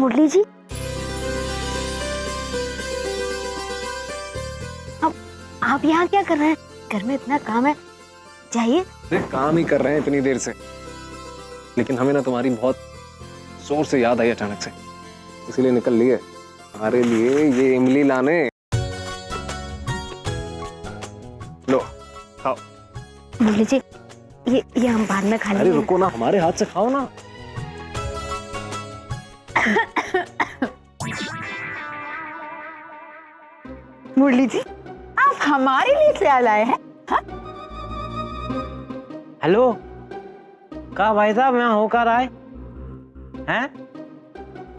मुरली जी, अब आप यहाँ क्या कर रहे हैं? घर में इतना काम है, जाइए। अरे काम ही कर रहे हैं इतनी देर से, लेकिन हमें ना तुम्हारी बहुत जोर से याद आई अचानक से, इसीलिए निकल लिए हमारे लिए ये इमली लाने। लो खाओ। मुरली जी, ये हम बाद में खा लेंगे। अरे रुको ना, हमारे हाथ से खाओ ना। मुरली जी, आप हमारे लिए क्या लाए हैं? हेलो, कहा भाई साहब यहाँ होकर आए हैं?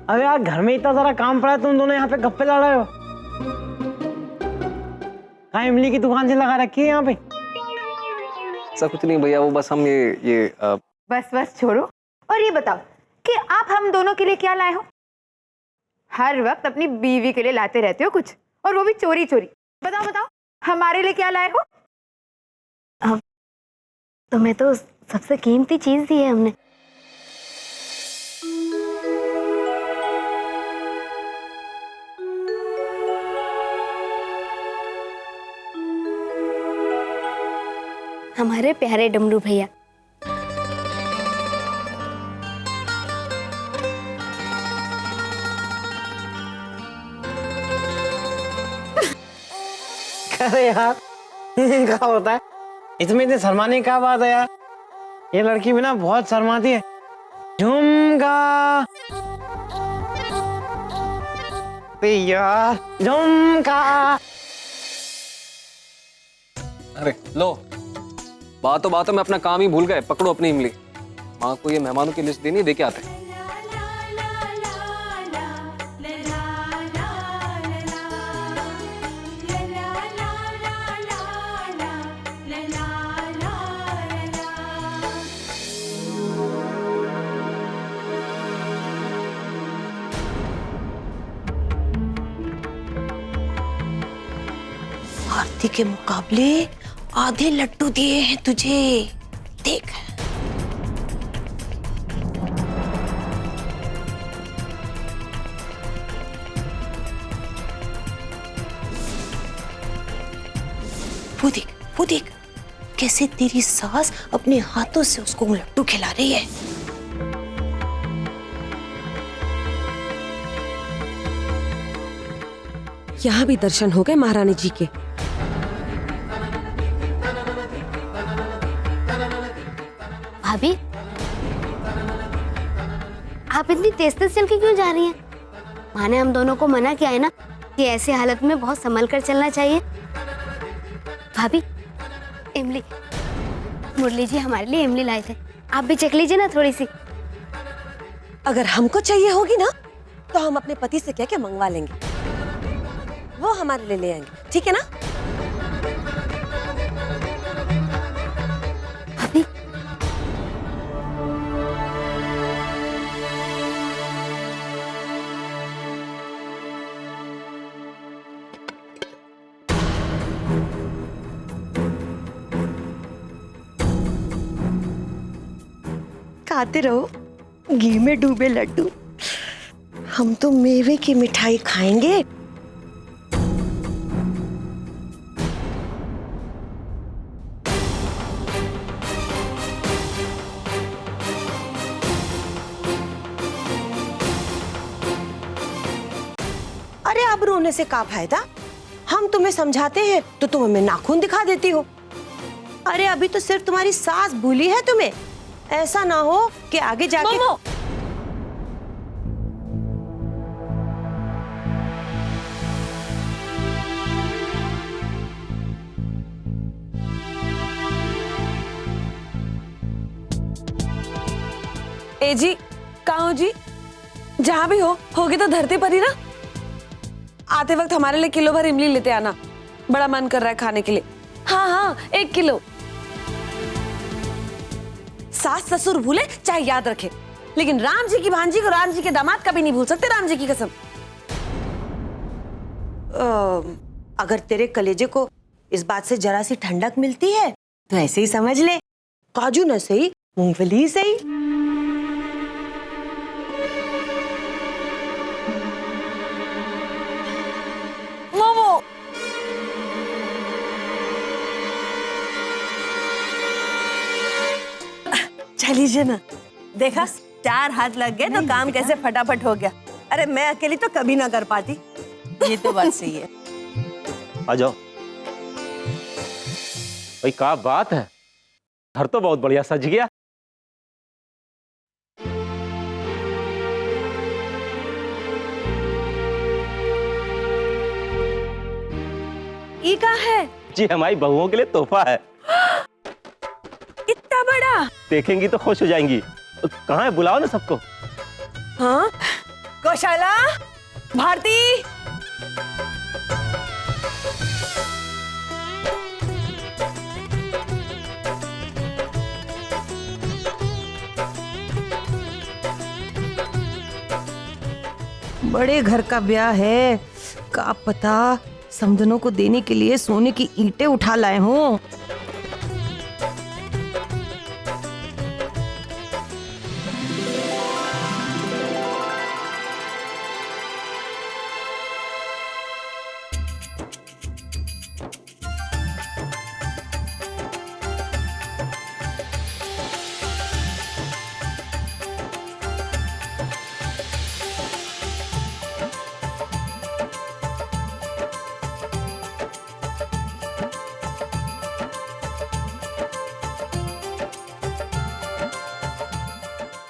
अरे यार घर में इतना सारा काम पड़ा है, तुम दोनों यहाँ पे गप्पे लड़ रहे हो। कहाँ इमली की दुकान से लगा रखी है यहाँ पे? ऐसा कुछ नहीं भैया, वो बस हम ये बस छोड़ो और ये बताओ कि आप हम दोनों के लिए क्या लाए हो? हर वक्त अपनी बीवी के लिए लाते रहते हो कुछ, और वो भी चोरी चोरी। बताओ हमारे लिए क्या लाए हो? अब तुम्हें तो सबसे कीमती चीज दी है हमने। हमारे प्यारे डमरू भैया। अरे यार क्या होता है इसमें, इतने शर्माने की क्या बात है यार? ये लड़की भी ना बहुत शर्माती है। झुमका यार, झुमका। अरे लो, बातों में अपना काम ही भूल गए। पकड़ो अपनी इमली, माँ को ये मेहमानों की लिस्ट देनी है, दे के आते हैं। आरती के मुकाबले आधे लड्डू दिए हैं तुझे, देख। वो देख कैसे तेरी सास अपने हाथों से उसको लड्डू खिला रही है। यहाँ भी दर्शन हो गए महारानी जी के। भाभी, आप इतनी तेज चल के क्यों जा रही हैं? माँ ने हम दोनों को मना किया है ना कि ऐसी हालत में बहुत संभल कर चलना चाहिए। भाभी, इमली, मुरली जी हमारे लिए इमली लाए थे, आप भी चख लीजिए ना थोड़ी सी। अगर हमको चाहिए होगी ना तो हम अपने पति से कह के मंगवा लेंगे, वो हमारे लिए ले आएंगे, ठीक है ना? भाभी, खाते रहो घी में डूबे लड्डू। हम तो मेवे की मिठाई खाएंगे। अरे अब रोने से क्या फायदा? हम तुम्हें समझाते हैं तो तुम हमें नाखून दिखा देती हो। अरे अभी तो सिर्फ तुम्हारी सास भूली है तुम्हें, ऐसा ना हो कि आगे जाके। ए जी, कहाँ हो जी? जहाँ भी होगी तो धरती पर ही ना। आते वक्त हमारे लिए किलो भर इमली लेते आना, बड़ा मन कर रहा है खाने के लिए। हाँ 1 किलो। सास ससुर भूले चाहे याद रखे, लेकिन राम जी की भांजी को राम जी के दामाद कभी नहीं भूल सकते, राम जी की कसम। अगर तेरे कलेजे को इस बात से जरा सी ठंडक मिलती है तो ऐसे ही समझ ले, काजू न सही मूंगफली सही। कह लीजिए ना, देखा 4 हाथ लग गए तो काम कैसे फटाफट हो गया। अरे मैं अकेली तो कभी ना कर पाती। ये तो बात सही है। आ जाओ भाई, क्या बात है, घर तो बहुत बढ़िया सज गया। ये क्या है? जी हमारी बहुओं के लिए तोहफा है। इतना बड़ा? देखेंगी तो खुश हो जाएंगी। कहाँ है, बुलाओ ना सबको। हाँ, गौशाला, भारती। बड़े घर का ब्याह है, का पता समधनों को देने के लिए सोने की ईंटें उठा लाए हों।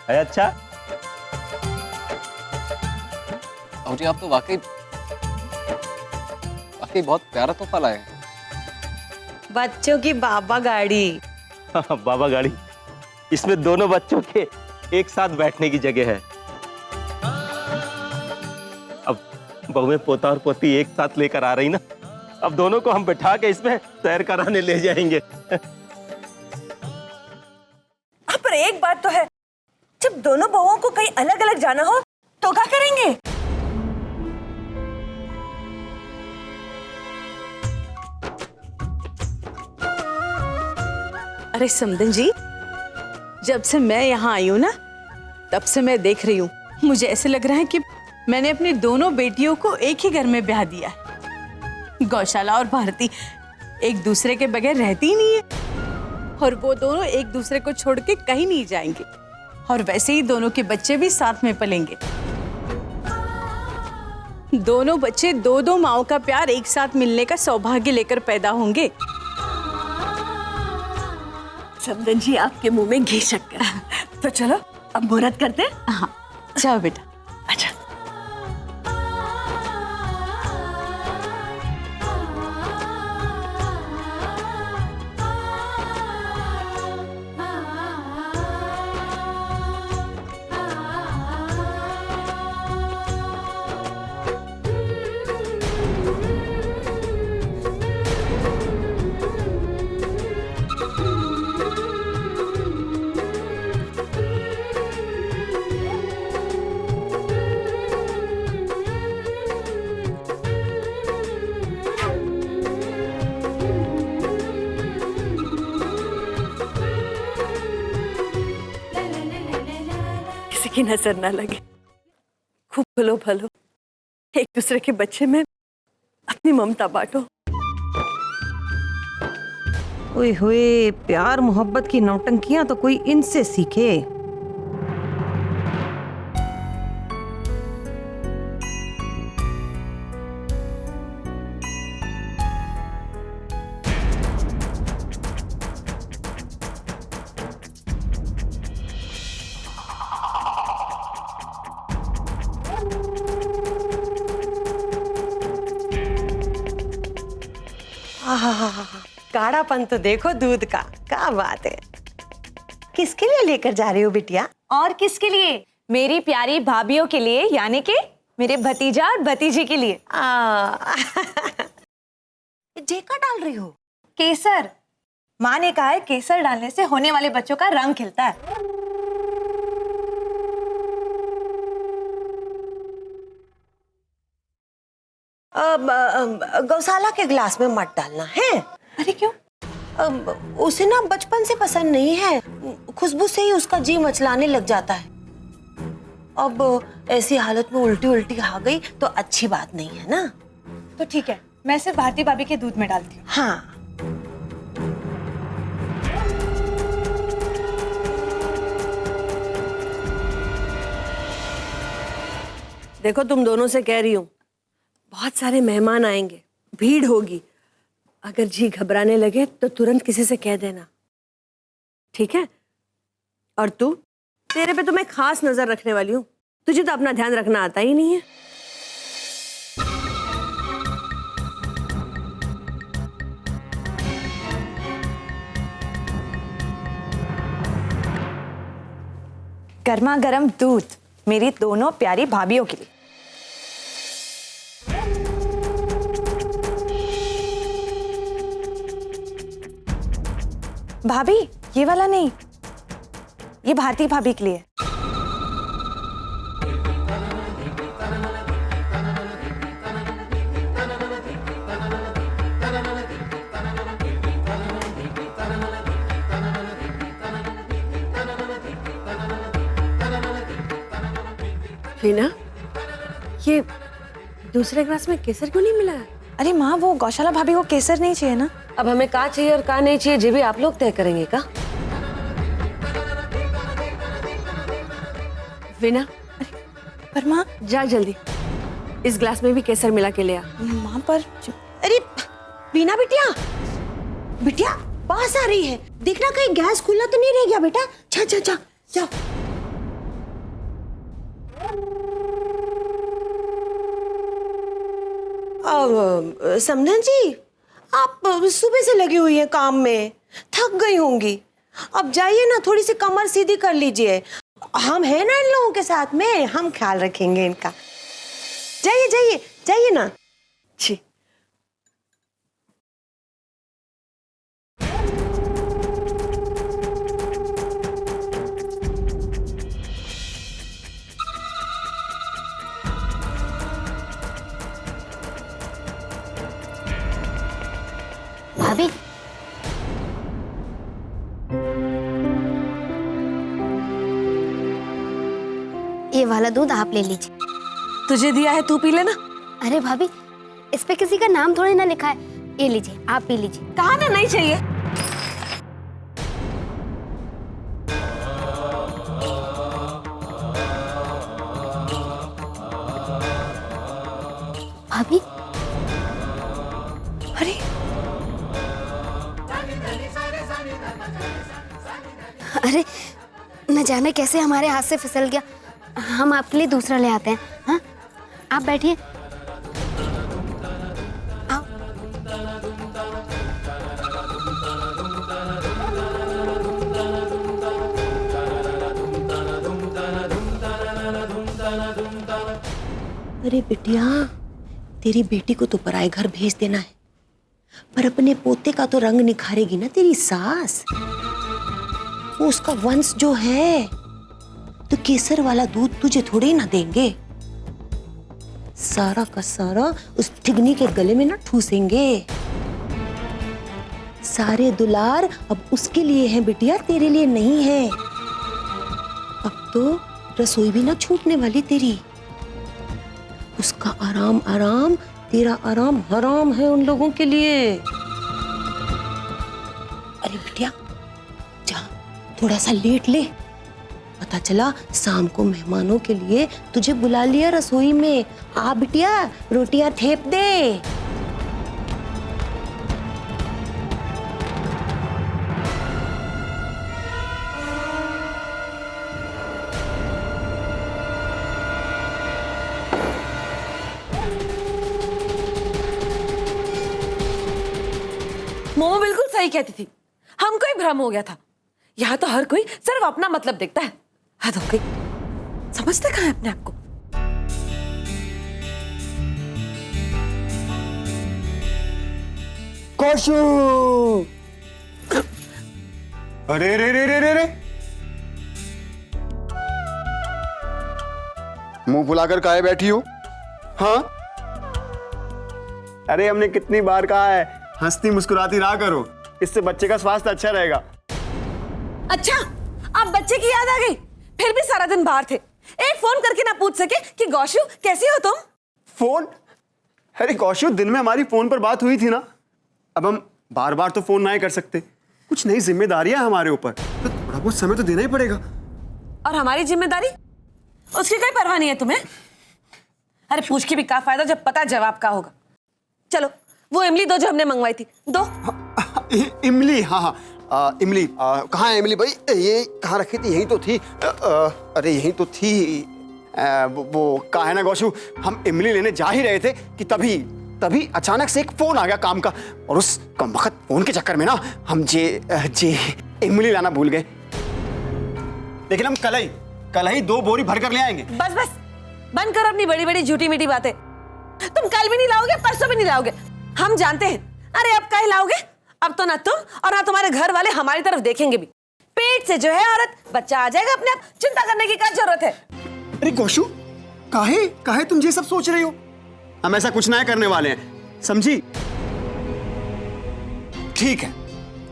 है अच्छा। और जी आप तो वाकई बहुत प्यारा तोहफा लाए हैं। बच्चों की बाबा गाड़ी। बाबा गाड़ी, इसमें दोनों बच्चों के एक साथ बैठने की जगह है। अब बहुएं पोता और पोती एक साथ लेकर आ रही ना, अब दोनों को हम बैठा के इसमें सैर कराने ले जाएंगे। पर एक बात तो है, जब दोनों बहुओं को कहीं अलग अलग जाना हो तो क्या करेंगे? अरे समधन जी, जब से मैं यहाँ आई हूँ ना, तब से मैं देख रही हूँ, मुझे ऐसे लग रहा है कि मैंने अपनी दोनों बेटियों को एक ही घर में ब्याह दिया है। गौशाला और भारती एक दूसरे के बगैर रहती ही नहीं है, और वो दोनों एक दूसरे को छोड़ के कहीं नहीं जाएंगे, और वैसे ही दोनों के बच्चे भी साथ में पलेंगे। दोनों बच्चे दो दो माओं का प्यार एक साथ मिलने का सौभाग्य लेकर पैदा होंगे। समधन जी, आपके मुंह में घी शक्कर। तो चलो अब मुहूर्त करते हैं। हाँ जाओ बेटा। अच्छा। किसी की नजर ना लगे, खूब भलो भलो एक दूसरे के बच्चे में अपनी ममता बांटो। ओए होए, प्यार मोहब्बत की नौटंकियां तो कोई इनसे सीखे। काढ़ापन तो देखो दूध का, क्या बात है। किसके लिए लेकर जा रही हो बिटिया? और किसके लिए? मेरी प्यारी भाभियों के लिए, यानी कि मेरे भतीजा और भतीजी के लिए। जेका डाल रही हो? केसर। माँ ने कहा है केसर डालने से होने वाले बच्चों का रंग खिलता है। गौशाला के गिलास में मत डालना है। अरे क्यों? उसे ना बचपन से पसंद नहीं है, खुशबू से ही उसका जी मचलाने लग जाता है। अब ऐसी हालत में उल्टी उल्टी आ गई तो अच्छी बात नहीं है ना। तो ठीक है, मैं सिर्फ भारती भाभी के दूध में डालती हूँ। हाँ। देखो तुम दोनों से कह रही हूँ, बहुत सारे मेहमान आएंगे, भीड़ होगी। अगर जी घबराने लगे तो तुरंत किसी से कह देना, ठीक है? और तू, तेरे पे तो मैं खास नजर रखने वाली हूँ, तुझे तो अपना ध्यान रखना आता ही नहीं है। गर्मा गर्म दूध मेरी दोनों प्यारी भाभीियों के लिए। भाभी, ये वाला नहीं, ये भारती भाभी के लिए। वीना, ये दूसरे ग्लास में केसर क्यों नहीं मिला है? अरे माँ, वो गौशाला भाभी को केसर नहीं चाहिए ना। अब हमें का चाहिए और का नहीं चाहिए, ये भी आप लोग तय करेंगे का? वीना, पर माँ, जा जल्दी, इस ग्लास में भी केसर मिला के ले आ। माँ पर अरे बीना बिटिया, बिटिया पास आ रही है, देखना कहीं गैस खुला तो नहीं रह गया बेटा। जा जा जा जा। समधन जी, आप सुबह से लगी हुई हैं काम में, थक गई होंगी। अब जाइए ना, थोड़ी सी कमर सीधी कर लीजिए। हम हैं ना इन लोगों के साथ में, हम ख्याल रखेंगे इनका। जाइए जाइए जाइए ना। जी। भाभी, ये वाला दूध आप ले लीजिए। तुझे दिया है, तू पी लेना। अरे भाभी, इस पे किसी का नाम थोड़ी ना लिखा है। ये लीजिए, आप पी लीजिए। कहा ना नहीं चाहिए। भाभी, अरे अरे न जाने कैसे हमारे हाथ से फिसल गया। हम आपके लिए दूसरा ले आते हैं। हाँ, आप बैठिए। आओ। अरे बिटिया, तेरी बेटी को तो पराए घर भेज देना है, पर अपने पोते का तो रंग निखारेगी ना तेरी सास। वो उसका वंश जो है, तो केसर वाला दूध तुझे थोड़े ना देंगे। सारा का सारा उस ठिगनी के गले में ना ठूसेंगे। सारे दुलार अब उसके लिए हैं बिटिया, तेरे लिए नहीं है। अब तो रसोई भी ना छूटने वाली तेरी। उसका आराम आराम, तेरा आराम हराम है उन लोगों के लिए। अरे बिटिया, जा थोड़ा सा लेट ले। पता चला शाम को मेहमानों के लिए तुझे बुला लिया रसोई में। आ बिटिया, रोटियां थेप दे। मोमो बिल्कुल सही कहती थी, हमको ही भ्रम हो गया था। यहाँ तो हर कोई सिर्फ अपना मतलब देखता है। हद हो गई, समझते कहाँ है अपने आप को। कौशु! अरे रे रे रे रे रे, मुंह फुलाकर काहे बैठी हो? हाँ, अरे हमने कितनी बार कहा है, हंसती मुस्कुराती रहा करो, इससे बच्चे का स्वास्थ्य अच्छा रहेगा। अच्छा, आप बच्चे की याद आ गई? फिर भी सारा दिन बाहर थे, एक फोन करके ना पूछ सके कि गौशु कैसी हो तुम? फोन? अरे गौशु, दिन में हमारी फोन पर बात हुई थी ना। अब हम बार बार तो फोन ना ही कर सकते, कुछ नई जिम्मेदारियां हमारे ऊपर, तो थोड़ा बहुत समय तो देना ही पड़ेगा। और हमारी जिम्मेदारी, उसकी कोई परवाह नहीं है तुम्हें? अरे पूछ के भी क्या फायदा जब पता जवाब का होगा। चलो वो इमली दो जो हमने मंगवाई थी, दो। इमली, हाँ हाँ, इमली कहाँ है इमली भाई? ये कहाँ रखी थी? यहीं तो थी। अरे यहीं तो थी। वो कहाँ है ना गौशु, हम इमली लेने जा ही रहे थे कि तभी अचानक से एक फोन आ गया काम का, और उस कमबख्त फोन के चक्कर में ना हम जे इमली लाना भूल गए। लेकिन हम कल ही 2 बोरी भर कर ले आएंगे। बस बस बंद करो अपनी बड़ी बड़ी झूठी मीठी बातें। तुम कल भी नहीं लाओगे, परसों भी नहीं लाओगे, हम जानते हैं। अरे अब कहीं लाओगे? अब तो ना तुम और ना तुम्हारे घर वाले हमारी तरफ देखेंगे भी। पेट से जो है औरत, बच्चा आ जाएगा अपने आप, चिंता करने की क्या जरूरत है? अरे गौशु, काहे तुम ये सब सोच रही हो? हम ऐसा कुछ ना करने वाले हैं, समझी? ठीक है,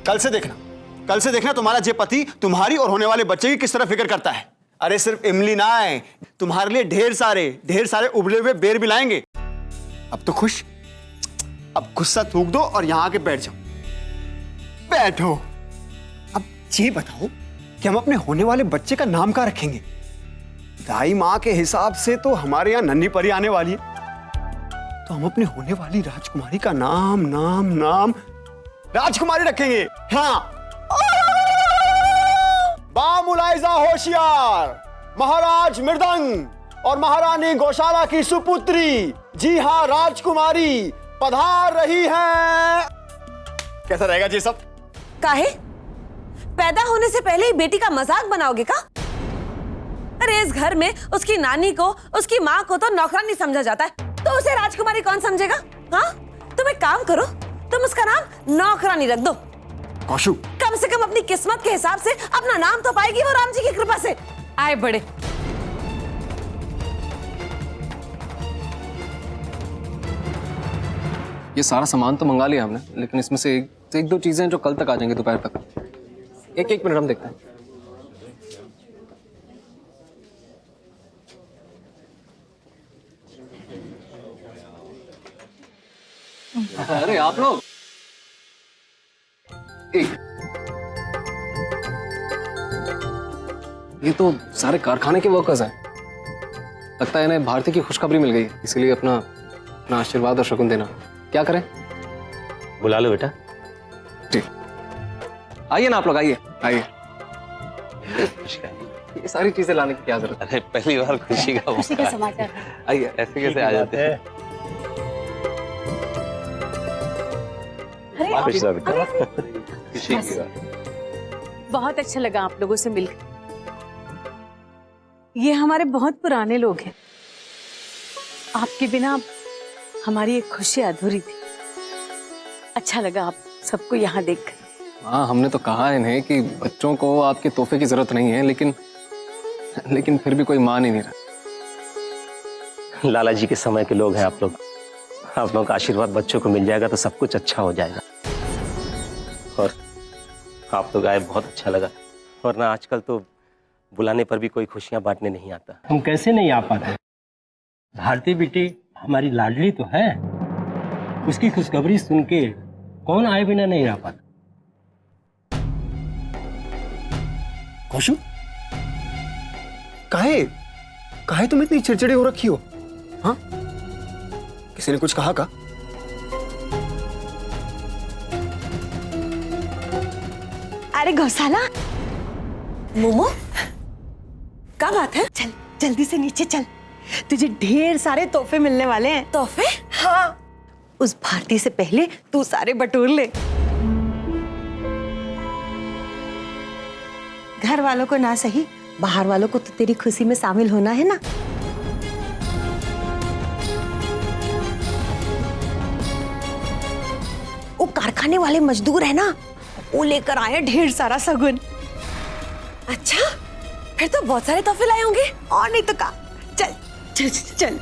कल से देखना तुम्हारा जे पति तुम्हारी और होने वाले बच्चे की किस तरह फिक्र करता है। अरे सिर्फ इमली ना आए, तुम्हारे लिए ढेर सारे उबले हुए बेर भी लाएंगे। अब तो खुश, अब गुस्सा थूक दो और यहां आके बैठ जाओ। बैठो। अब ये बताओ कि हम अपने होने वाले बच्चे का नाम क्या रखेंगे? दाई माँ के हिसाब से तो हमारे यहाँ नन्ही परी आने वाली है, तो हम अपने होने वाली राजकुमारी का नाम राजकुमारी रखेंगे। हाँ, बामुलाइजा होशियार, महाराज मृदंग और महारानी गौशाला की सुपुत्री, जी हाँ राजकुमारी पधार रही हैं। कैसा रहेगा जी सब? काहे? पैदा होने से पहले ही बेटी का मजाक बनाओगे का? अरे इस घर में उसकी नानी को, उसकी माँ को तो नौकरानी समझा जाता है, तो उसे राजकुमारी कौन समझेगा? हाँ, तुम एक काम करो, तुम उसका नाम नौकरानी रख दो। कौशु, कम से कम अपनी किस्मत के हिसाब से अपना नाम तो पाएगी वो राम जी की कृपा से। आए बड़े। ये सारा सामान तो मंगा लिया हमने, लेकिन इसमें से एक दो चीजें जो कल तक आ जाएंगी दोपहर तक। एक मिनट हम देखते हैं। अरे आप लोग, ये तो सारे कारखाने के वर्कर्स हैं। लगता है इन्हें भारती की खुशखबरी मिल गई, इसीलिए अपना आशीर्वाद और शगुन देना। क्या करें? बुला लो बेटा। जी, आइए ना आप लोग, आइए। ये सारी चीजें लाने की क्या जरूरत है? अरे पहली बार खुशी का समाचार। आइए। ऐसे कैसे आ जाते हैं? खुश रहो बेटा। खुशी की बात। बहुत अच्छा लगा आप लोगों से मिलकर। ये हमारे बहुत पुराने लोग हैं। आपके बिना हमारी एक खुशी अधूरी थी। अच्छा लगा आप सबको यहाँ देखकर। हाँ, हमने तो कहा इन्हें कि बच्चों को आपके तोहफे की जरूरत नहीं है, लेकिन फिर भी कोई मान ही नहीं रहा। लाला जी के समय के लोग हैं आप लोग। आप लोगों का आशीर्वाद बच्चों को मिल जाएगा तो सब कुछ अच्छा हो जाएगा। और आप लोग आए, बहुत अच्छा लगा। वरना आजकल तो बुलाने पर भी कोई खुशियां बांटने नहीं आता। हम कैसे नहीं आ पाते? भारती बेटी हमारी लाडली तो है, उसकी खुशखबरी सुन के कौन आए बिना नहीं रह पाता। कौशु, काहे तुम इतनी चिड़चिड़ी हो रखी हो? हाँ, किसी ने कुछ कहा का? अरे गौशाला, मोमो, क्या बात है? चल जल्दी से नीचे चल, तुझे ढेर सारे तोहफे मिलने वाले हैं। तोहफे? हाँ, उस भारती से पहले तू सारे बटोर ले। घर वालों को ना सही, बाहर वालों को तो तेरी खुशी में शामिल होना है ना। वो कारखाने वाले मजदूर है ना, वो लेकर आए ढेर सारा सगुन। अच्छा, फिर तो बहुत सारे तोहफे लाए होंगे। और नहीं तो का। चल चल चल, चल।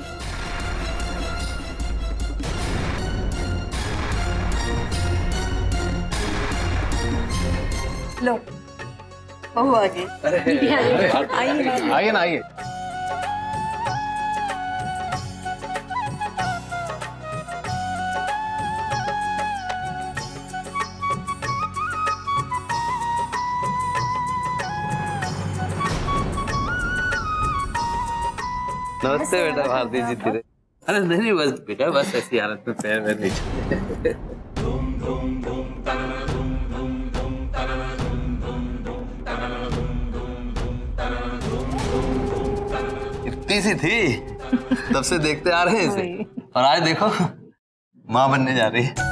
लो, बहू आ गई। आइए ना, आइए। नमस्ते बेटा भारती जी। तेरे अरे नहीं बस बेटा, बस ऐसी हालत में पैर में नहीं चलते। इतनी सी थी, तब से देखते आ रहे हैं इसे, और आज देखो माँ बनने जा रही है।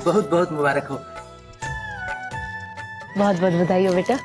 बहुत बहुत मुबारक हो। बहुत बहुत बधाई हो बेटा।